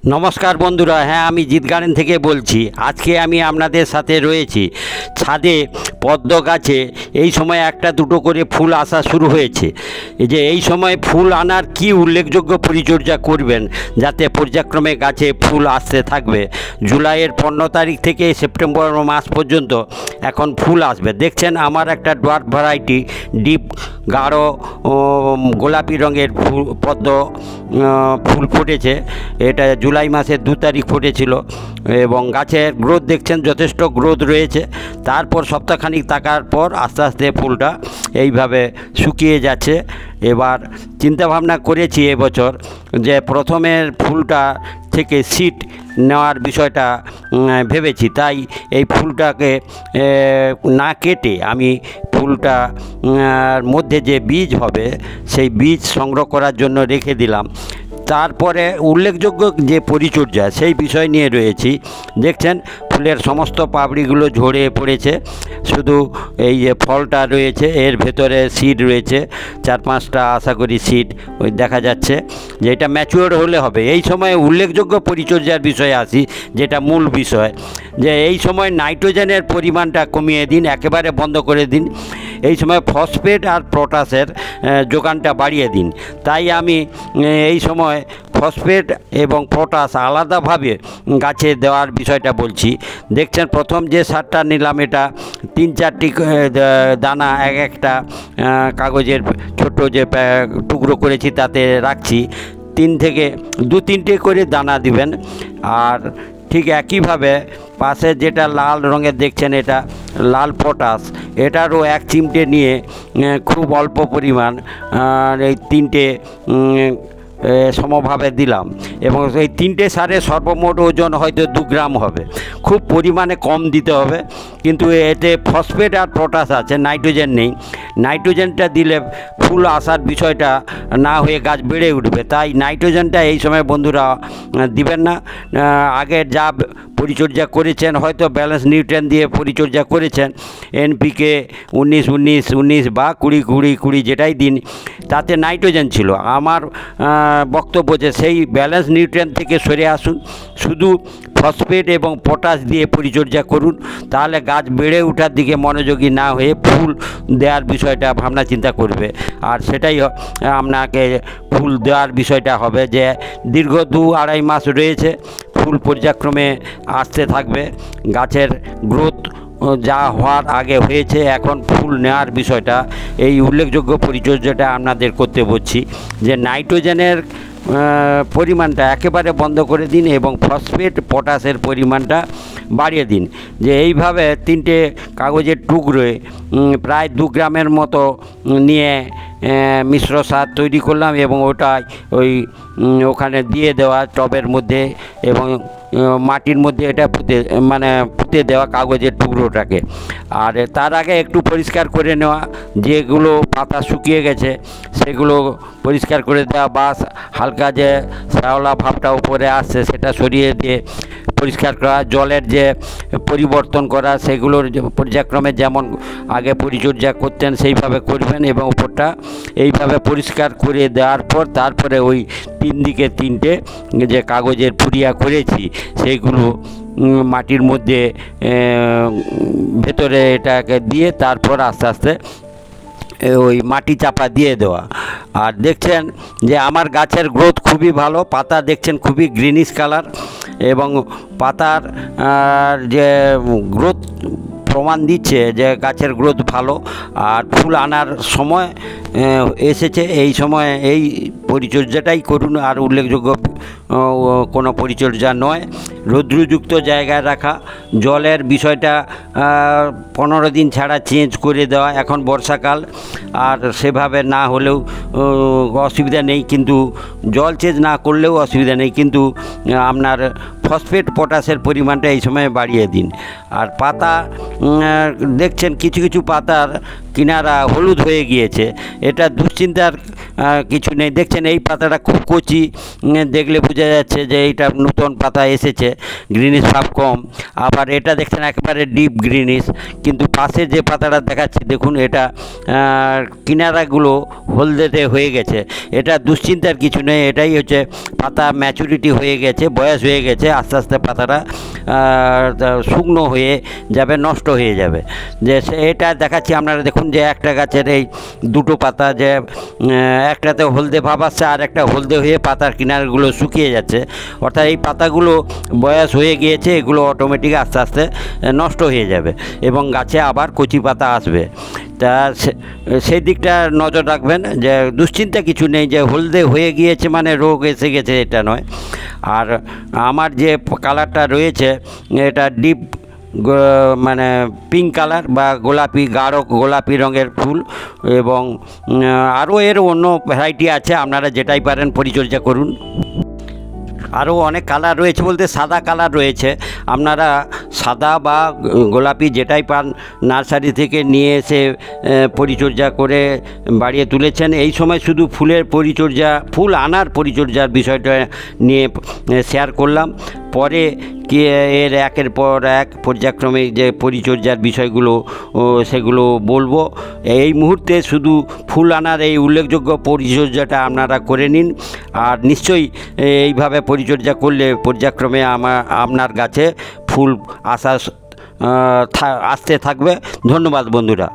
নমস্কার বন্ধুরা, হ্যাঁ আমি জিৎ গার্ডেন থেকে বলছি। আজকে আমি আপনাদের সাথে রয়েছি ছাদে পদ্ম গাছে। এই সময় একটা দুটো করে ফুল আসা শুরু হয়েছে। এই সময় ফুল আনার কি উল্লেখযোগ্য পরিচর্যা করবেন যাতে পর্যায়ক্রমে গাছে ফুল আসতে থাকবে। জুলাইয়ের 15 তারিখ থেকে সেপ্টেম্বর মাস পর্যন্ত এখন ফুল আসবে। দেখছেন আমার একটা ডোয়ার্ফ ভ্যারাইটি ডিপ গাঢ় গোলাপি রঙের পদ্ম ফুল ফুটেছে। এটা জুলাই মাসের 2 তারিখ ফুটেছিল এবং গাছের গ্রোথ দেখছেন যথেষ্ট গ্রোথ রয়েছে। তারপর সপ্তাহখানিক থাকার পর আস্তে আস্তে ফুলটা এইভাবে শুকিয়ে যাচ্ছে। এবার চিন্তাভাবনা করেছি এবছর যে প্রথমের ফুলটা থেকে সিড নেওয়ার বিষয়টা ভেবেছি। তাই এই ফুলটাকে না কেটে আমি ফুলটা মধ্যে যে বীজ হবে সেই বীজ সংগ্রহ করার জন্য রেখে দিলাম। তারপরে উল্লেখযোগ্য যে পরিচর্যা সেই বিষয় নিয়ে রয়েছি। দেখছেন ফুলের সমস্ত পাপড়িগুলো ঝরে পড়েছে, শুধু এই যে ফলটা রয়েছে এর ভেতরে সিড রয়েছে 4-5টা আশা করি সিড ওই দেখা যাচ্ছে, যে এটা ম্যাচিওর হলে হবে। এই সময় উল্লেখযোগ্য পরিচর্যার বিষয়ে আসি, যেটা মূল বিষয়, যে এই সময় নাইট্রোজেনের পরিমাণটা কমিয়ে দিন, একেবারে বন্ধ করে দিন। এই সময় ফসফেট আর পটাশের যোগানটা বাড়িয়ে দিন। তাই আমি এই সময় ফসফেট এবং পটাশ আলাদাভাবে গাছে দেওয়ার বিষয়টা বলছি। দেখছেন প্রথম যে সারটা নিলাম এটা 3-4টি দানা একটা কাগজের ছোট যে টুকরো করেছি তাতে রাখছি। 3 থেকে 2-3টে করে দানা দিবেন। আর ঠিক একইভাবে পাশে যেটা লাল রঙের দেখছেন এটা লাল পটাশ, এটারও 1 চিমটে নিয়ে খুব অল্প পরিমাণ এই 3টে সমভাবে দিলাম। এবং এই 3টে সারের সর্বমোট ওজন হয়তো 2 গ্রাম হবে, খুব পরিমাণে কম দিতে হবে। কিন্তু এতে ফসফেট আর পটাশ আছে, নাইট্রোজেন নেই। নাইট্রোজেনটা দিলে ফুল আসার বিষয়টা না হয়ে গাছ বেড়ে উঠবে। তাই নাইট্রোজেনটা এই সময় বন্ধুরা দিবেন না। আগে যা পরিচর্যা করেছেন, হয়তো ব্যালেন্স নিউট্রিয়েন্ট দিয়ে পরিচর্যা করেছেন, NPK 19-19-19 বা 20-20-20 যেটাই দিন, তাতে নাইট্রোজেন ছিল। আমার বক্তব্য যে সেই ব্যালেন্স নিউট্রিয়েন্ট থেকে সরে আসুন, শুধু ফসফেট এবং পটাশ দিয়ে পরিচর্যা করুন। তাহলে গাছ বেড়ে ওঠার দিকে মনোযোগী না হয়ে ফুল দেওয়ার বিষয়টা ভাবনা চিন্তা করবে। আর সেটাই আপনাকে ফুল দেওয়ার বিষয়টা হবে, যে দীর্ঘ 2-2.5 মাস রয়েছে, ফুল পর্যায়ক্রমে আসতে থাকবে। গাছের গ্রোথ যা হওয়ার আগে হয়েছে, এখন ফুল নেওয়ার বিষয়টা, এই উল্লেখযোগ্য পরিচর্যাটা আপনাদের করতে বলছি। যে নাইট্রোজেনের পরিমাণটা একেবারে বন্ধ করে দিন এবং ফসফেট পটাশের পরিমাণটা বাড়িয়ে দিন। যে এইভাবে 3টে কাগজের টুকরোয় প্রায় 2 গ্রামের মতো নিয়ে মিশ্র সার তৈরি করলাম এবং ওটাই ওখানে দিয়ে দেওয়া টবের মধ্যে এবং মাটির মধ্যে এটা পুঁতে দেওয়া কাগজের টুকরোটাকে। আর তার আগে একটু পরিষ্কার করে নেওয়া, যেগুলো পাতা শুকিয়ে গেছে সেগুলো পরিষ্কার করে দেওয়া, বা হালকা যে শ্যাওলা ভাবটা উপরে আসছে সেটা সরিয়ে দিয়ে পরিষ্কার করা, জলের যে পরিবর্তন করা, সেগুলোর পর্যায়ক্রমে যেমন আগে পরিচর্যা করতেন সেইভাবে করবেন। এবং উপরটা এইভাবে পরিষ্কার করে দেওয়ার পর তারপরে ওই 3 দিকে 3টে যে কাগজের পুড়িয়া করেছি সেইগুলো মাটির মধ্যে ভেতরে এটাকে দিয়ে তারপর আস্তে আস্তে ওই মাটি চাপা দিয়ে দেওয়া। আর দেখছেন যে আমার গাছের গ্রোথ খুবই ভালো। পাতা দেখছেন খুবই গ্রিনিশ কালার এবং পাতার যে গ্রোথ প্রমাণ দিচ্ছে যে গাছের গ্রোথ ভালো। আর ফুল আনার সময় এসেছে, এই সময় এই পরিচর্যাটাই করুন। আর উল্লেখযোগ্য কোনো পরিচর্যা নয়। রৌদ্রযুক্ত জায়গায় রাখা, জলের বিষয়টা 15 দিন ছাড়া চেঞ্জ করে দেওয়া। এখন বর্ষাকাল, আর সেভাবে না হলেও অসুবিধা নেই, কিন্তু জল চেঞ্জ না করলেও অসুবিধা নেই, কিন্তু আপনার ফসফেট পটাশের পরিমাণটা এই সময় বাড়িয়ে দিন। আর পাতা দেখছেন কিছু কিছু পাতার কিনারা হলুদ হয়ে গিয়েছে, এটা দুশ্চিন্তার কিছু নেই। দেখছেন এই পাতাটা খুব কচি, দেখলে বোঝা যাচ্ছে যে এইটা নতুন পাতা এসেছে, গ্রিনিশ ভাব কম। আবার আবার এটা দেখছেন একেবারে ডিপ গ্রিনিশ, কিন্তু পাশে যে পাতাটা দেখাচ্ছি দেখুন, এটা কিনারাগুলো হলদেটে হয়ে গেছে। এটা দুশ্চিন্তার কিছু নেই, এটাই হচ্ছে পাতা ম্যাচুরিটি হয়ে গেছে, বয়স হয়ে গেছে, আস্তে আস্তে পাতাটা শুকনো হয়ে যাবে, নষ্ট হয়ে যাবে। যে এটা দেখাচ্ছি আপনারা দেখুন, যে একটা গাছের এই দুটো পাতা, যে একটাতে হলদে ভাব আসছে আর একটা হলদে হয়ে পাতার কিনারগুলো শুকিয়ে যাচ্ছে, অর্থাৎ এই পাতাগুলো বয়স হয়ে গিয়েছে, এগুলো অটোমেটিক আস্তে আস্তে নষ্ট হয়ে যাবে এবং গাছে আবার কচি পাতা আসবে। তা সেই দিকটা নজর রাখবেন, যে দুশ্চিন্তা কিছু নেই, যে হলদে হয়ে গিয়েছে মানে রোগ এসে গেছে এটা নয়। আর আমার যে কালারটা রয়েছে এটা ডিপ মানে পিঙ্ক কালার বা গোলাপি, গাঢ় গোলাপি রঙের ফুল, এবং আরও এর অন্য ভ্যারাইটি আছে, আপনারা যেটাই পারেন পরিচর্যা করুন। আরও অনেক কালার রয়েছে, বলতে সাদা কালার রয়েছে, আপনারা সাদা বা গোলাপি যেটাই পান নার্সারি থেকে নিয়ে এসে পরিচর্যা করে বাড়িয়ে তুলেছেন। এই সময় শুধু ফুলের পরিচর্যা, ফুল আনার পরিচর্যার বিষয়টা নিয়ে শেয়ার করলাম। পরে কি এর একের পর এক পর্যায়ক্রমে যে পরিচর্যার বিষয়গুলো সেগুলো বলবো। এই মুহূর্তে শুধু ফুল আনার এই উল্লেখযোগ্য পরিচর্যাটা আপনারা করে নিন, আর নিশ্চয়ই এইভাবে পরিচর্যা করলে পর্যায়ক্রমে আপনার গাছে ফুল আসতে থাকবে। ধন্যবাদ বন্ধুরা।